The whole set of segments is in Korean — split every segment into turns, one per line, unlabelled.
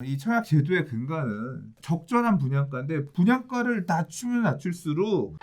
이 청약 제도의 근간은 적절한 분양가인데 분양가를 낮추면 낮출수록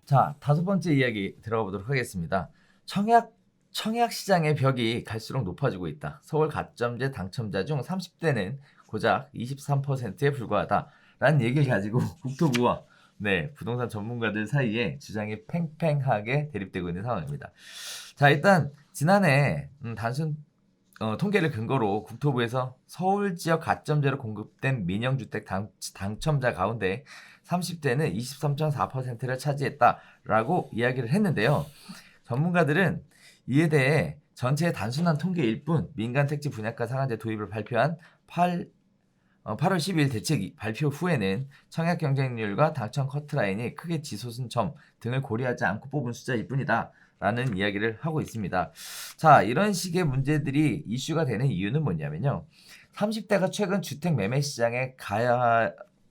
자, 다섯 번째 이야기 들어가 보도록 하겠습니다. 청약 시장의 벽이 갈수록 높아지고 있다. 서울 가점제 당첨자 중 30대는 고작 23%에 불과하다라는 얘기를 가지고 국토부와 부동산 전문가들 사이에 주장이 팽팽하게 대립되고 있는 상황입니다. 자, 일단 지난해 단순 통계를 근거로 국토부에서 서울 지역 가점제로 공급된 민영주택 당첨자 가운데 30대는 23.4%를 차지했다라고 이야기를 했는데요. 전문가들은 이에 대해 전체의 단순한 통계일 뿐 민간 택지 분양가 상한제 도입을 발표한 8월 12일 대책 발표 후에는 청약 경쟁률과 당첨 커트라인이 크게 치솟은 점 등을 고려하지 않고 뽑은 숫자일 뿐이다 라는 이야기를 하고 있습니다. 자, 이런 식의 문제들이 이슈가 되는 이유는 뭐냐면요. 30대가 최근 주택 매매 시장에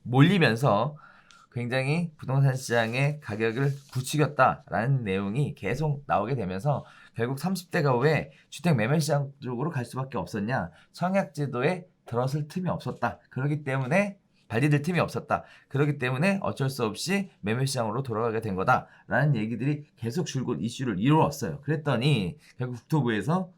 몰리면서 굉장히 부동산 시장의 가격을 부추겼다라는 내용이 계속 나오게 되면서 결국 30대가 왜 주택 매매 시장 쪽으로 갈 수밖에 없었냐? 청약제도에 들어설 틈이 없었다. 그렇기 때문에 발리될 틈이 없었다. 그렇기 때문에 어쩔 수 없이 매매 시장으로 돌아가게 된 거다라는 얘기들이 계속 줄곧 이슈를 이루었어요. 그랬더니 결국 국토부에서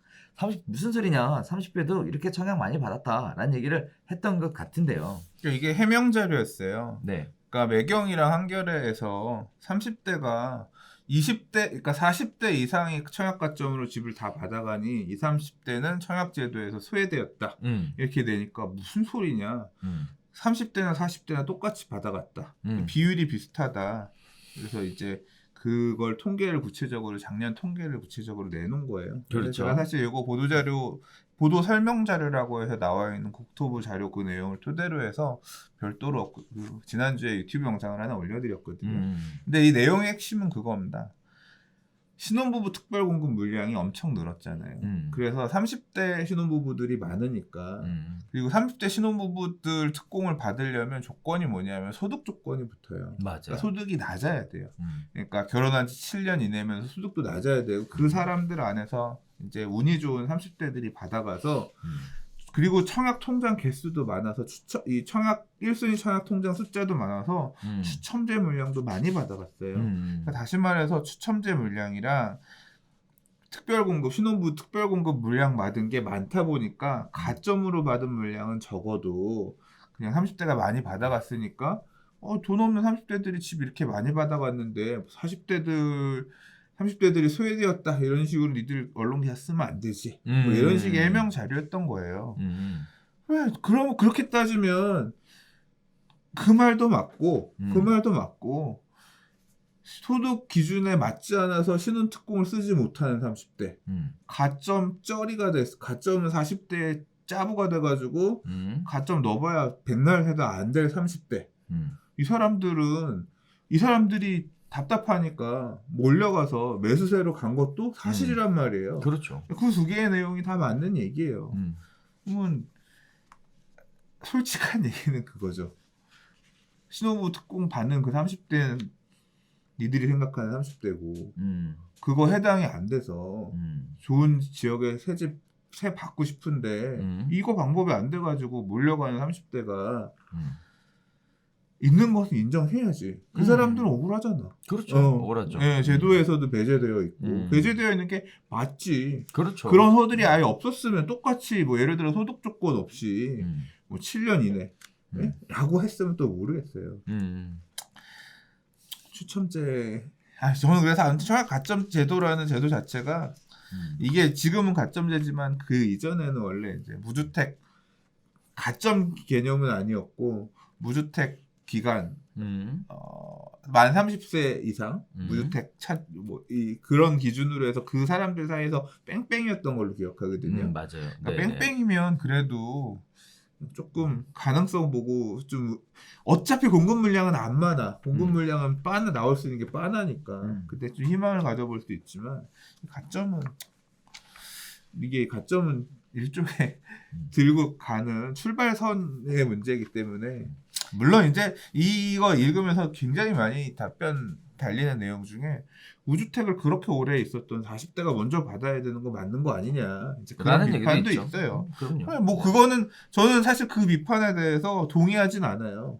무슨 소리냐? 30대도 이렇게 청약 많이 받았다라는 얘기를 했던 것 같은데요.
이게 해명 자료였어요.
네.
그러니까 매경이랑 한겨레에서 30대가 20대, 그러니까 40대 이상이 청약 가점으로 집을 다 받아가니 20, 30대는 청약 제도에서 소외되었다. 이렇게 되니까 무슨 소리냐? 30대나 40대나 똑같이 받아갔다. 비율이 비슷하다. 그래서 이제 그걸 작년 통계를 구체적으로 내놓은 거예요.
그렇죠.
제가 사실 이거 보도 설명 자료라고 해서 나와 있는 국토부 자료 그 내용을 토대로 해서 별도로 지난주에 유튜브 영상을 하나 올려드렸거든요. 근데 이 내용의 핵심은 그겁니다. 신혼부부 특별공급 물량이 엄청 늘었잖아요. 그래서 30대 신혼부부들이 많으니까 그리고 30대 신혼부부들 특공을 받으려면 조건이 뭐냐면 소득 조건이 붙어요.
맞아요.
그러니까 소득이 낮아야 돼요. 그러니까 결혼한 지 7년 이내면 소득도 낮아야 되고 그 사람들 안에서 이제 운이 좋은 30대들이 받아가서 그리고 청약 통장 개수도 많아서 이 청약 1순위 청약 통장 숫자도 많아서 추첨제 물량도 많이 받아갔어요. 그러니까 다시 말해서 추첨제 물량이랑 특별공급 신혼부부 특별공급 물량 받은 게 많다 보니까 가점으로 받은 물량은 적어도 그냥 30대가 많이 받아갔으니까 돈 없는 30대들이 집 이렇게 많이 받아갔는데 30대들이 소외되었다 이런 식으로 니들 언론 기사 쓰면 안 되지 뭐 이런 식의 해명 자료였던 거예요. 왜 그럼 그렇게 따지면 그 말도 맞고 소득 기준에 맞지 않아서 신혼 특공을 쓰지 못하는 30대 가점 쩌리가 됐어. 가점은 40대에 짜부가 돼가지고 가점 넣어봐야 백날 해도 안 될 30대 이 사람들이 답답하니까 몰려가서 매수세로 간 것도 사실이란 말이에요.
그렇죠.
그 두 개의 내용이 다 맞는 얘기예요. 그러면 솔직한 얘기는 그거죠. 신혼부부 특공 받는 그 30대는 니들이 생각하는 30대고 그거 해당이 안 돼서 좋은 지역에 새 받고 싶은데 이거 방법이 안 돼가지고 몰려가는 30대가 있는 것은 인정해야지. 그 사람들은 억울하잖아.
그렇죠. 억울하죠.
네, 제도에서도 배제되어 있고 배제되어 있는 게 맞지.
그렇죠.
그런 허들이 아예 없었으면 똑같이 뭐 예를 들어 소득 조건 없이 뭐 7년 이내 라고 했으면 또 모르겠어요. 추첨제 저는 그래서 청약 가점 제도라는 제도 자체가 이게 지금은 가점제지만 그 이전에는 원래 이제 무주택 가점 개념은 아니었고 무주택 기간 만 30세 이상 무주택 그런 기준으로 해서 그 사람들 사이에서 뺑뺑이었던 걸로 기억하거든요.
맞아요.
그러니까 뺑뺑이면 그래도 조금 가능성 보고 좀 어차피 공급 물량은 안 많아. 공급 물량은 나올 수 있는 게 빤하니까 그때 좀 희망을 가져볼 수 있지만 가점은 일종의 들고 가는 출발선의 문제이기 때문에 물론 이제 이거 읽으면서 굉장히 많이 답변 달리는 내용 중에 우주택을 그렇게 오래 있었던 40대가 먼저 받아야 되는 거 맞는 거 아니냐 이제 그런
라는 얘기도
비판도
있죠.
있어요.
그럼요.
아니, 뭐 그거는 저는 사실 그 비판에 대해서 동의하진 않아요.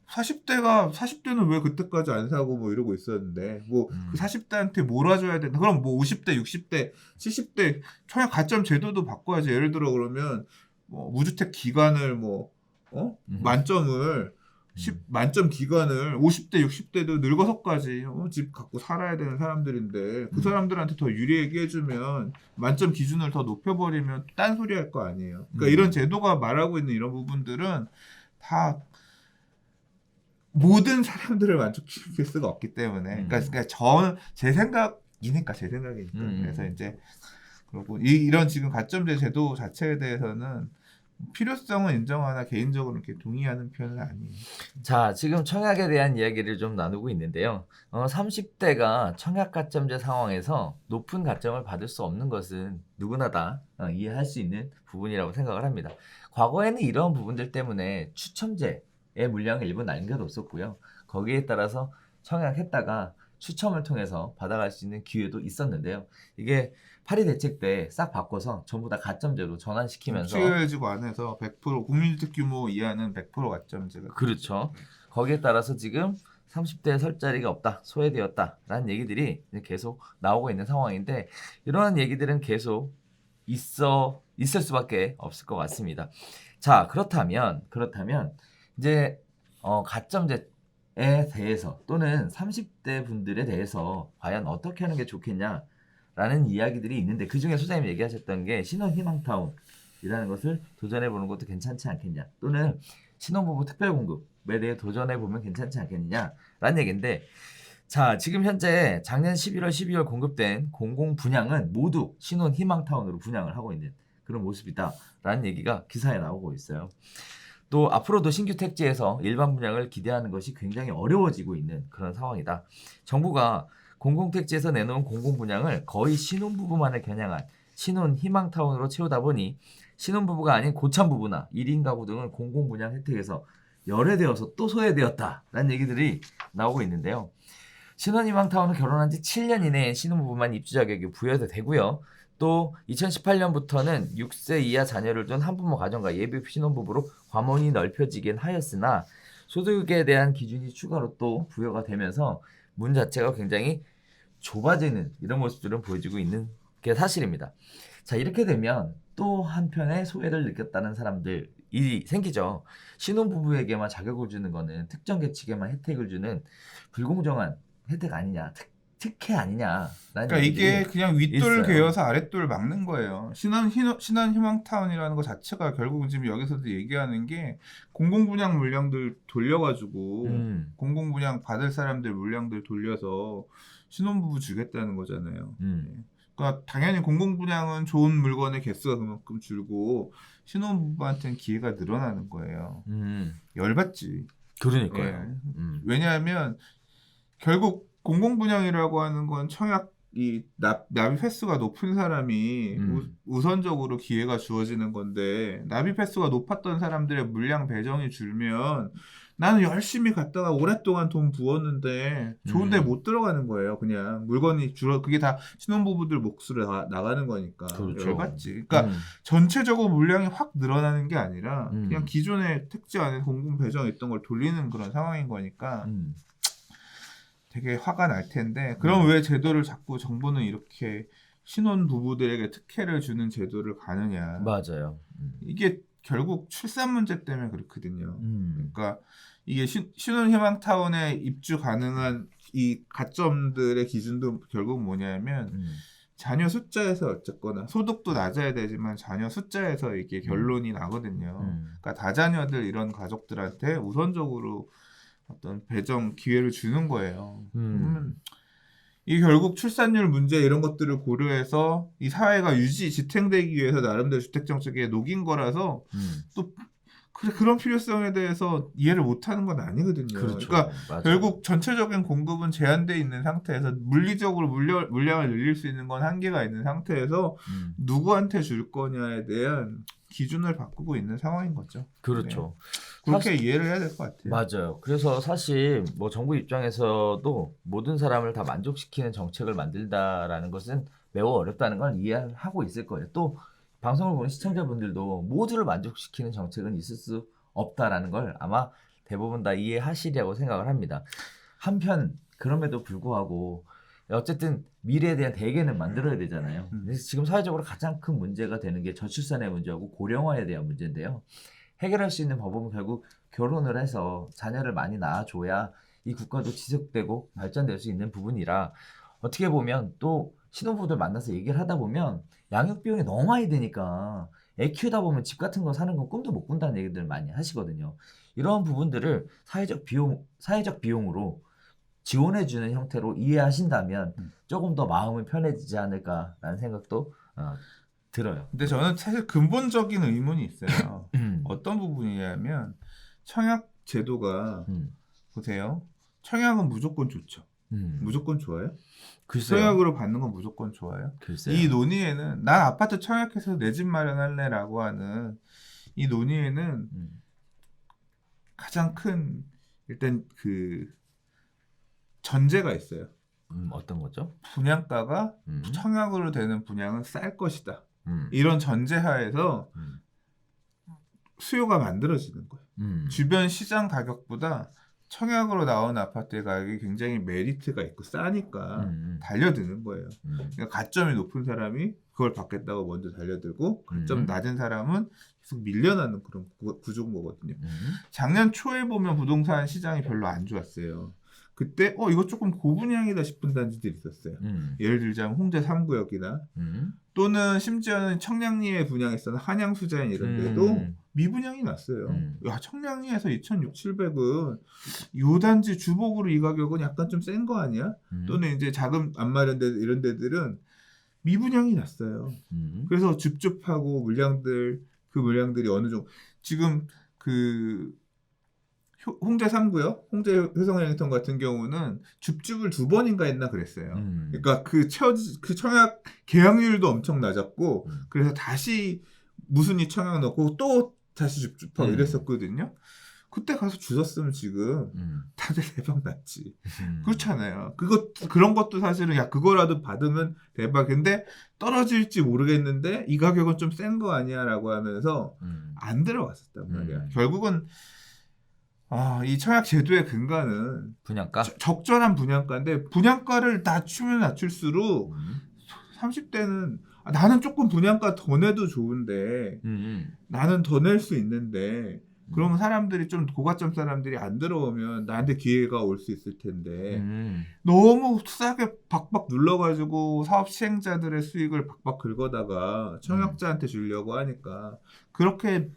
40대는 왜 그때까지 안 사고 뭐 이러고 있었는데 뭐 그 40대한테 몰아줘야 된다. 그럼 뭐 50대, 60대, 70대 청약 가점 제도도 바꿔야지. 예를 들어 그러면 뭐 무주택 기간을 뭐 만점을 만점 기간을 50대, 60대도 늙어서까지 집 갖고 살아야 되는 사람들인데 그 사람들한테 더 유리하게 해주면 만점 기준을 더 높여버리면 딴소리 할 거 아니에요. 그러니까 이런 제도가 말하고 있는 이런 부분들은 다 모든 사람들을 만족시킬 수가 없기 때문에 그러니까 제 생각이니까 그래서 이제 그리고 이런 지금 가점제 제도 자체에 대해서는 필요성은 인정하나 개인적으로 이렇게 동의하는 편은 아니에요.
자, 지금 청약에 대한 이야기를 좀 나누고 있는데요. 30대가 청약 가점제 상황에서 높은 가점을 받을 수 없는 것은 누구나 다 이해할 수 있는 부분이라고 생각을 합니다. 과거에는 이런 부분들 때문에 추첨제의 물량을 일부 남겨뒀었고요. 거기에 따라서 청약했다가 추첨을 통해서 받아갈 수 있는 기회도 있었는데요. 이게 파리 대책 때 싹 바꿔서 전부 다 가점제로 전환시키면서
취해지고 안에서 100% 국민주택 규모 이하는 100% 가점제가
그렇죠. 거기에 따라서 지금 30대에 설 자리가 없다, 소외되었다라는 얘기들이 계속 나오고 있는 상황인데 이러한 얘기들은 계속 있을 수밖에 없을 것 같습니다. 자, 그렇다면 이제 가점제에 대해서 또는 30대 분들에 대해서 과연 어떻게 하는 게 좋겠냐라는 이야기들이 있는데 그 중에 소장님이 얘기하셨던 게 신혼희망타운이라는 것을 도전해보는 것도 괜찮지 않겠냐 또는 신혼부부 특별공급에 대해 도전해보면 괜찮지 않겠느냐라는 얘기인데 자, 지금 현재 작년 11월, 12월 공급된 공공 분양은 모두 신혼희망타운으로 분양을 하고 있는 그런 모습이다라는 얘기가 기사에 나오고 있어요. 또 앞으로도 신규 택지에서 일반 분양을 기대하는 것이 굉장히 어려워지고 있는 그런 상황이다. 정부가 공공택지에서 내놓은 공공분양을 거의 신혼부부만을 겨냥한 신혼희망타운으로 채우다 보니 신혼부부가 아닌 고참부부나 1인 가구 등은 공공분양 혜택에서 열애되어서 또 소외되었다라는 얘기들이 나오고 있는데요. 신혼희망타운은 결혼한 지 7년 이내에 신혼부부만 입주 자격이 부여도 되고요. 또 2018년부터는 6세 이하 자녀를 둔 한부모 가정과 예비 신혼부부로 과목이 넓혀지긴 하였으나 소득에 대한 기준이 추가로 또 부여가 되면서 문 자체가 굉장히 좁아지는 이런 모습들은 보여지고 있는 게 사실입니다. 자, 이렇게 되면 또 한편의 소외를 느꼈다는 사람들이 생기죠. 신혼부부에게만 자격을 주는 거는 특정 계층에만 혜택을 주는 불공정한 혜택 아니냐, 특혜 아니냐.
그러니까 이게 그냥 윗돌
있어요.
괴어서 아랫돌 막는 거예요. 신혼희망타운이라는 거 자체가 결국은 지금 여기서도 얘기하는 게 공공분양 물량들 돌려가지고 공공분양 받을 사람들 물량들 돌려서 신혼부부 주겠다는 거잖아요. 그러니까 당연히 공공분양은 좋은 물건의 개수가 그만큼 줄고 신혼부부한테는 기회가 늘어나는 거예요. 열받지.
그러니까요.
왜냐하면 결국 공공분양이라고 하는 건 청약 납입 횟수가 높은 사람이 우선적으로 기회가 주어지는 건데 납입 횟수가 높았던 사람들의 물량 배정이 줄면 나는 열심히 갔다가 오랫동안 돈 부었는데 좋은데 못 들어가는 거예요. 그냥 물건이 그게 다 신혼부부들 몫으로 나가는 거니까.
그렇죠.
열받지. 그러니까 전체적으로 물량이 확 늘어나는 게 아니라 그냥 기존의 택지 안에 공공 배정에 있던 걸 돌리는 그런 상황인 거니까 되게 화가 날 텐데 그럼 왜 제도를 자꾸 정부는 이렇게 신혼 부부들에게 특혜를 주는 제도를 가느냐.
맞아요.
이게 결국 출산 문제 때문에 그렇거든요. 그러니까 이게 신혼희망타운에 입주 가능한 이 가점들의 기준도 결국 뭐냐면 자녀 숫자에서 어쨌거나 소득도 낮아야 되지만 자녀 숫자에서 이게 결론이 나거든요. 그러니까 다자녀들 이런 가족들한테 우선적으로 어떤 배정 기회를 주는 거예요. 이 결국 출산율 문제 이런 것들을 고려해서 이 사회가 지탱되기 위해서 나름대로 주택정책에 녹인 거라서 또 그런 필요성에 대해서 이해를 못하는 건 아니거든요.
그렇죠.
그러니까
맞아요.
결국 전체적인 공급은 제한돼 있는 상태에서 물리적으로 물량을 늘릴 수 있는 건 한계가 있는 상태에서 누구한테 줄 거냐에 대한 기준을 바꾸고 있는 상황인 거죠.
그렇죠.
그렇게 이해를 해야 될 것 같아요.
맞아요. 그래서 사실 뭐 정부 입장에서도 모든 사람을 다 만족시키는 정책을 만들다라는 것은 매우 어렵다는 걸 이해하고 있을 거예요. 또 방송을 보는 시청자분들도 모두를 만족시키는 정책은 있을 수 없다라는 걸 아마 대부분 다 이해하시리라고 생각을 합니다. 한편 그럼에도 불구하고 어쨌든 미래에 대한 대계는 만들어야 되잖아요. 그래서 지금 사회적으로 가장 큰 문제가 되는 게 저출산의 문제하고 고령화에 대한 문제인데요. 해결할 수 있는 방법은 결국 결혼을 해서 자녀를 많이 낳아줘야 이 국가도 지속되고 발전될 수 있는 부분이라 어떻게 보면 또 신혼부부들 만나서 얘기를 하다 보면 양육 비용이 너무 많이 드니까 애 키우다 보면 집 같은 거 사는 건 꿈도 못 꾼다는 얘기들 많이 하시거든요. 이런 부분들을 사회적 비용으로 지원해주는 형태로 이해하신다면 조금 더 마음은 편해지지 않을까라는 생각도 들어요.
근데 저는 사실 근본적인 의문이 있어요. 어떤 부분이냐면 청약 제도가 보세요. 청약은 무조건 좋죠. 무조건 좋아요?
글쎄요.
청약으로 받는 건 무조건 좋아요?
글쎄요.
이 논의에는 난 아파트 청약해서 내 집 마련할래라고 하는 이 논의에는 가장 큰 일단 그 전제가 있어요.
어떤 거죠?
분양가가 청약으로 되는 분양은 쌀 것이다. 이런 전제하에서 수요가 만들어지는 거예요. 주변 시장 가격보다 청약으로 나온 아파트의 가격이 굉장히 메리트가 있고 싸니까 달려드는 거예요. 그러니까 가점이 높은 사람이 그걸 받겠다고 먼저 달려들고 가점 낮은 사람은 계속 밀려나는 그런 구조인 거거든요. 작년 초에 보면 부동산 시장이 별로 안 좋았어요. 그때 이거 조금 고분양이다 싶은 단지들이 있었어요. 예를 들자면 홍대 3구역이나 또는 심지어는 청량리에 분양했었던 한양수자인 이런 데도 미분양이 났어요. 야, 청량리에서 2,600, 700은 요 단지 주복으로 이 가격은 약간 좀 센 거 아니야? 또는 이제 자금 안 마련돼 이런 데들은 미분양이 났어요. 그래서 줍줍하고 그 물량들이 어느 정도 지금 그 홍대 3구역, 홍대 효성행턴 같은 경우는 줍줍을 2번인가 했나 그랬어요. 그러니까 그 청약 계약률도 엄청 낮았고, 그래서 다시 무순위 청약 넣고 또 다시 줍줍하고 이랬었거든요. 그때 가서 주셨으면 지금 다들 대박 났지. 그렇잖아요. 그런 것도 사실은 야 그거라도 받으면 대박인데 떨어질지 모르겠는데 이 가격은 좀 센 거 아니야라고 하면서 안 들어갔었단 말이야. 결국은 이 청약 제도의 근간은
분양가?
적절한 분양가인데 분양가를 낮추면 낮출수록 30대는 나는 조금 분양가 더 내도 좋은데 나는 더 낼 수 있는데 그러면 사람들이 좀 고가점 사람들이 안 들어오면 나한테 기회가 올 수 있을 텐데 너무 싸게 박박 눌러가지고 사업 시행자들의 수익을 박박 긁어다가 청약자한테 주려고 하니까 그렇게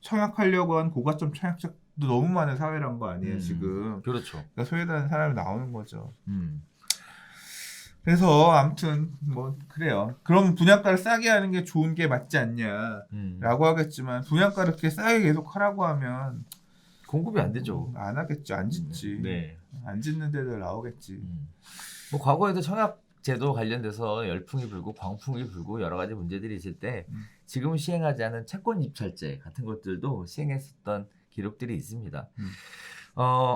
청약하려고 한 고가점 청약자도 너무 많은 사회란 거 아니에요 지금.
그렇죠.
그러니까 소외되는 사람이 나오는 거죠. 그래서 아무튼 뭐 그래요. 그럼 분양가를 싸게 하는 게 좋은 게 맞지 않냐라고 하겠지만 분양가를 그렇게 싸게 계속 하라고 하면
공급이 안 되죠.
안 하겠죠. 안 짓지.
네.
안 짓는 데들 나오겠지.
뭐 과거에도 청약 제도 관련돼서 열풍이 불고 광풍이 불고 여러 가지 문제들이 있을 때 지금은 시행하지 않은 채권 입찰제 같은 것들도 시행했었던 기록들이 있습니다.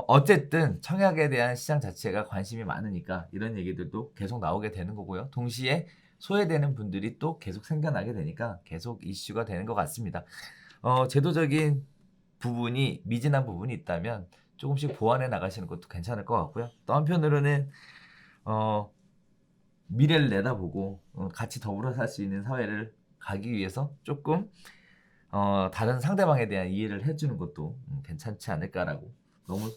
어쨌든 청약에 대한 시장 자체가 관심이 많으니까 이런 얘기들도 계속 나오게 되는 거고요. 동시에 소외되는 분들이 또 계속 생겨나게 되니까 계속 이슈가 되는 것 같습니다. 제도적인 부분이 미진한 부분이 있다면 조금씩 보완해 나가시는 것도 괜찮을 것 같고요. 또 한편으로는 미래를 내다보고 같이 더불어 살 수 있는 사회를 가기 위해서 조금 다른 상대방에 대한 이해를 해주는 것도 괜찮지 않을까라고. 너무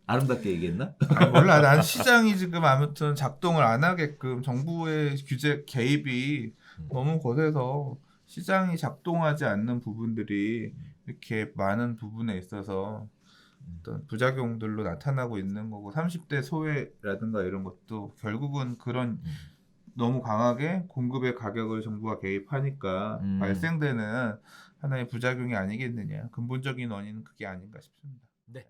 아름답게 얘기했나?
몰라. 난 시장이 지금 아무튼 작동을 안 하게끔 정부의 규제 개입이 너무 거세서 시장이 작동하지 않는 부분들이 이렇게 많은 부분에 있어서 어떤 부작용들로 나타나고 있는 거고 30대 소외라든가 이런 것도 결국은 그런 너무 강하게 공급의 가격을 정부가 개입하니까 발생되는 하나의 부작용이 아니겠느냐. 근본적인 원인은 그게 아닌가 싶습니다.
네.